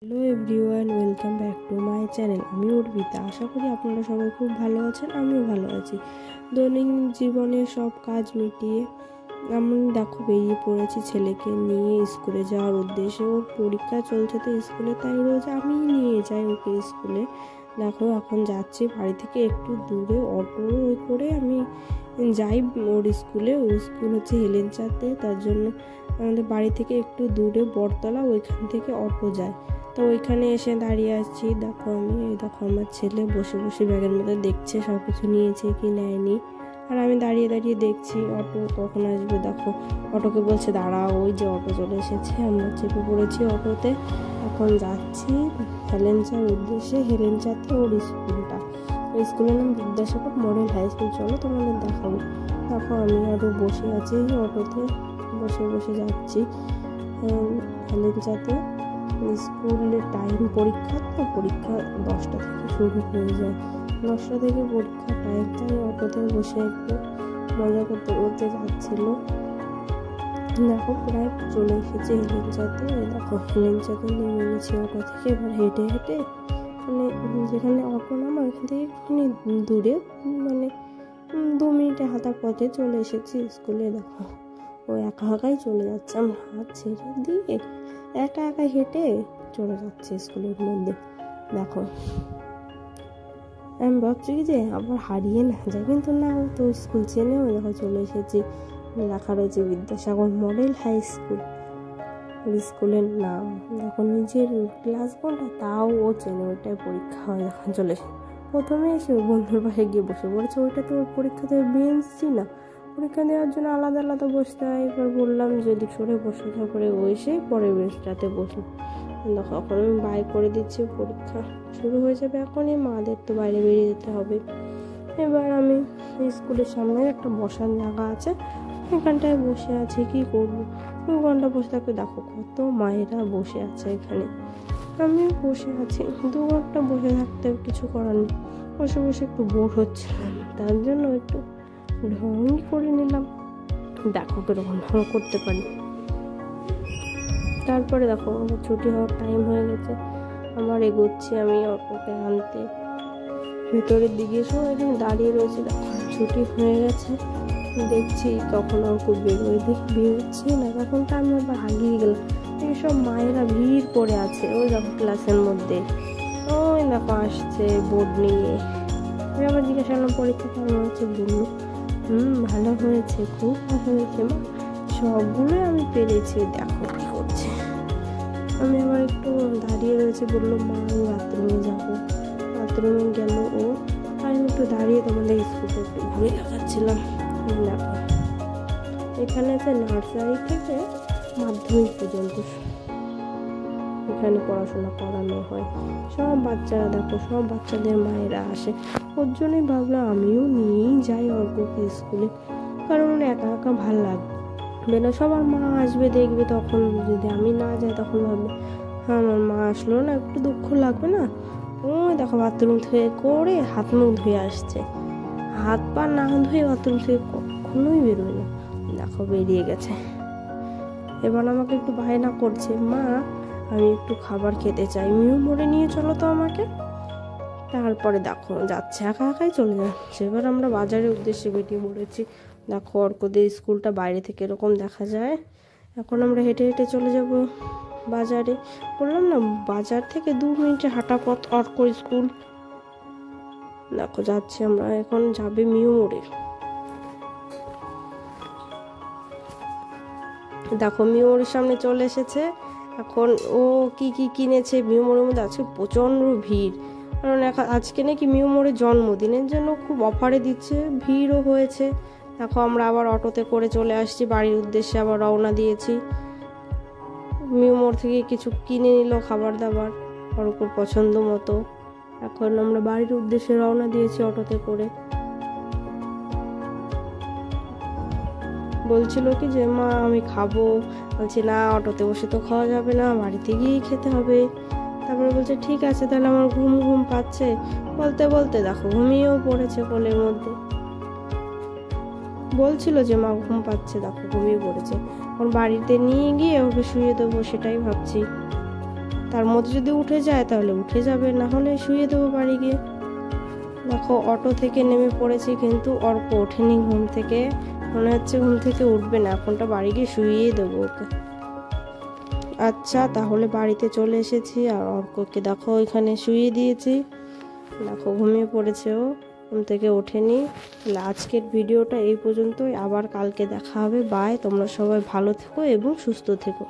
Hello everyone, welcome back to my channel. আমি অর্পিতা। আশা করি আপনারা সবাই খুব ভালো আছেন, আমিও ভালো আছি। দৈনন্দিন জীবনের সব কাজ মিটিয়ে আমি দেখো বেরিয়ে পড়েছি ছেলেকে নিয়ে স্কুলে যাওয়ার উদ্দেশ্যে। ওর পরীক্ষা চলছে তো স্কুলে, তাই রোজ আমি নিয়ে যাই ওকে স্কুলে। দেখো এখন যাচ্ছি বাড়ি থেকে একটু দূরে, অটো করে আমি যাই ওর স্কুলে। ওর স্কুল হচ্ছে হেলেঞ্চাতে, তার জন্য আমাদের বাড়ি থেকে একটু দূরে বটতলা, ওইখান থেকে অটো যায়। তো ওইখানে এসে দাঁড়িয়ে আছি। দেখো আমার ছেলে বসে বসে ব্যাগের মধ্যে দেখছে সব কিছু নিয়েছে কি নেয়নি, আর আমি দাঁড়িয়ে দাঁড়িয়ে দেখছি অটো কখন আসবে। দেখো অটোকে বলছে দাঁড়াও, ওই যে অটো চলে এসেছে। আমরা চেপে পড়েছি অটোতে, এখন যাচ্ছি হেলেঞ্চার উদ্দেশ্যে। হেলেঞ্চাতে ওর স্কুলটা, ওই স্কুলের নাম বিদ্যাসাগর মডেল হাই স্কুল। চলো তোমাদের দেখাবো। দেখো আমি আরও বসে আছি অটোতে, বসে বসে যাচ্ছি হেলেঞ্চাতে। স্কুলের টাইম পরীক্ষা, তো পরীক্ষা 10টা থেকে শুরু হয়ে যায়। 10টা থেকে পরীক্ষা টাইম, তাই অটোতে বসে একটু মজা করতে করতে যাচ্ছিল। দেখো প্রায় চলে এসেছে হেলেঞ্চাতে। দেখো হেলেঞ্চাতে নেমে গেছি অটো থেকে। এবার হেঁটে হেঁটে মানে যেখানে অটো নামা ওইখান থেকে একটুখানি দূরে, মানে 2 মিনিটে হাঁটার পথে চলে এসেছি স্কুলে। দেখো ও একা একাই চলে যাচ্ছে, আমি হাত ছেড়ে দিয়ে একা একা হেঁটে চলে যাচ্ছে স্কুলের মধ্যে। দেখো আমি ভাবছি কি যে আবার হারিয়ে না যায়, কিন্তু না, তো স্কুল চেনে। ওই দেখো চলে এসেছি, লেখা রয়েছে বিদ্যাসাগর মডেল হাই স্কুল স্কুলের নাম। দেখো নিজের ক্লাস কোনটা তাও ও চেনে, ওইটাই পরীক্ষা হয়। এখন চলে এসে প্রথমে এসে বন্ধুর পাশে গিয়ে বসে পড়েছে। ওইটা তো ওর পরীক্ষা দেওয়ার বেঞ্চই না, পরীক্ষা দেওয়ার জন্য আলাদা আলাদা বসতে হয়। এবার বললাম যদি সরে বসে, তারপরে ও এসে পরের বেঞ্চটাতে বসে। দেখো এখন আমি বাই করে দিচ্ছি, পরীক্ষা শুরু হয়ে যাবে এখনই, মাদের তো বাইরে বেরিয়ে যেতে হবে। এবার আমি স্কুলের সামনে একটা বসার জায়গা আছে, এখানটায় বসে আছি। কি করবো, 2 ঘন্টা বসে থাকতে। দেখো কত মায়েরা বসে আছে এখানে, আমি বসে আছি। 2 ঘন্টা বসে থাকতে কিছু করার নেই, বসে বসে একটু বোর হচ্ছিলাম, তার জন্য একটু ঢং করে নিলাম। দেখো কিরকম ঢং করতে পারি। তারপরে দেখো ছুটি হওয়ার টাইম হয়ে গেছে, আমার এগোচ্ছি আমি ওকে আনতে। ভেতরের দিকে এসে এখানে দাঁড়িয়ে রয়েছে। দেখো ছুটি হয়ে গেছে, দেখছি কখন ওকে বেরোয়, বেরোচ্ছে না। তখনটা আমি আবার হারিয়ে গেলাম। এইসব মায়েরা ভিড় করে আছে ওই দেখো ক্লাসের মধ্যে। ওই দেখো আসছে বোর্ড নিয়ে। আমি আবার জিজ্ঞাসা করলাম পরীক্ষা কেমন হয়েছে, বললো ভালো হয়েছে, খুব ভালো হয়েছে মা, সবগুলোই আমি পেরেছি। দেখো কি করছে, আমি আবার একটু দাঁড়িয়ে রয়েছে। বললো মা আমি বাথরুমে যাবো। বাথরুমে গেল ও, আর আমি একটু দাঁড়িয়ে তোমাদের স্কুলটা একটু ঘুরে লাগাচ্ছিলাম। দেখো এখানে আছে নার্সারি থেকে মাধ্যমিক পর্যন্ত এখানে পড়াশোনা করানো হয়। সব বাচ্চারা, দেখো সব বাচ্চাদের মায়েরা আসে। ওর জন্যই ভাবলাম আমিও নিয়েই যাই অর্ককে স্কুলে, কারণ একা একা ভাল লাগবে না। সবার মা আসবে দেখবে, তখন যদি আমি না যাই তখন ভাববে হ্যাঁ আমার মা আসলো না, একটু দুঃখ লাগবে না। ওই দেখো বাথরুম ধুয়ে করে হাত মুখ ধুয়ে আসছে, হাত পা না ধুয়ে বাথরুম থেকে কখনোই বেরোয় না। দেখো বেরিয়ে গেছে। এবার আমাকে একটু বায়না করছে, মা আমি একটু খাবার খেতে চাই, মিউ মোড়ে নিয়ে চলো তো আমাকে। তারপরে দেখো যাচ্ছে, একা একাই চলে যাচ্ছে। এবার আমরা বাজারের উদ্দেশ্যে বেরিয়ে পড়েছি। দেখো অর্কদের স্কুলটা বাইরে থেকে এরকম দেখা যায়। এখন আমরা হেঁটে হেঁটে চলে যাব বাজারে। বললাম না, বাজার থেকে 2 মিনিটের হাঁটা পথ অর্কর স্কুল। দেখো যাচ্ছি আমরা, এখন যাবে মিউ মোড়ে। দেখো মিউ মোড়ের সামনে চলে এসেছে। এখন ও কি কি কিনেছে, মিউ মোড়ের মধ্যে আজকে প্রচণ্ড ভিড়, কারণ আজকে নাকি মিউ মোড়ের জন্মদিনের জন্য খুব অফারে দিচ্ছে, ভিড়ও হয়েছে। দেখো আমরা আবার অটোতে করে চলে আসছি বাড়ির উদ্দেশ্যে, আবার রওনা দিয়েছি। মিউ মোড় থেকে কিছু কিনে নিল খাবার দাবার ওর পছন্দ মতো। এখন আমরা বাড়ির উদ্দেশ্যে রওনা দিয়েছি অটোতে করে। বলছিল কি যে মা আমি খাবো, বলছি না অটোতে বসে তো খাওয়া যাবে না, বাড়িতে গিয়েই খেতে হবে। তারপরে বলছে ঠিক আছে তাহলে, আমার ঘুম ঘুম পাচ্ছে। বলতে বলতে দেখো ঘুমিয়েও পড়েছে কোলের মধ্যে। বলছিল যে মা ঘুম পাচ্ছে, দেখো ঘুমিয়ে পড়েছে। এখন বাড়িতে নিয়ে গিয়ে ওকে শুয়ে দেবো, সেটাই ভাবছি। তার মধ্যে যদি উঠে যায় তাহলে উঠে যাবে, না হলে শুয়ে দেবো বাড়ি গিয়ে। দেখো অটো থেকে নেমে পড়েছি, কিন্তু অর্ক ওঠেনি ঘুম থেকে, মনে হচ্ছে ঘুম থেকে উঠবে না, এখনটা বাড়ি গিয়ে শুইয়ে দেবো ওকে। আচ্ছা তাহলে বাড়িতে চলে এসেছি, আর অর্ককে দেখো এখানে শুইয়ে দিয়েছি, দেখো ঘুমিয়ে পড়েছে, ও ঘুম থেকে ওঠেনি। তাহলে আজকের ভিডিওটা এই পর্যন্তই, আবার কালকে দেখা হবে। বাই, তোমরা সবাই ভালো থেকো এবং সুস্থ থেকো।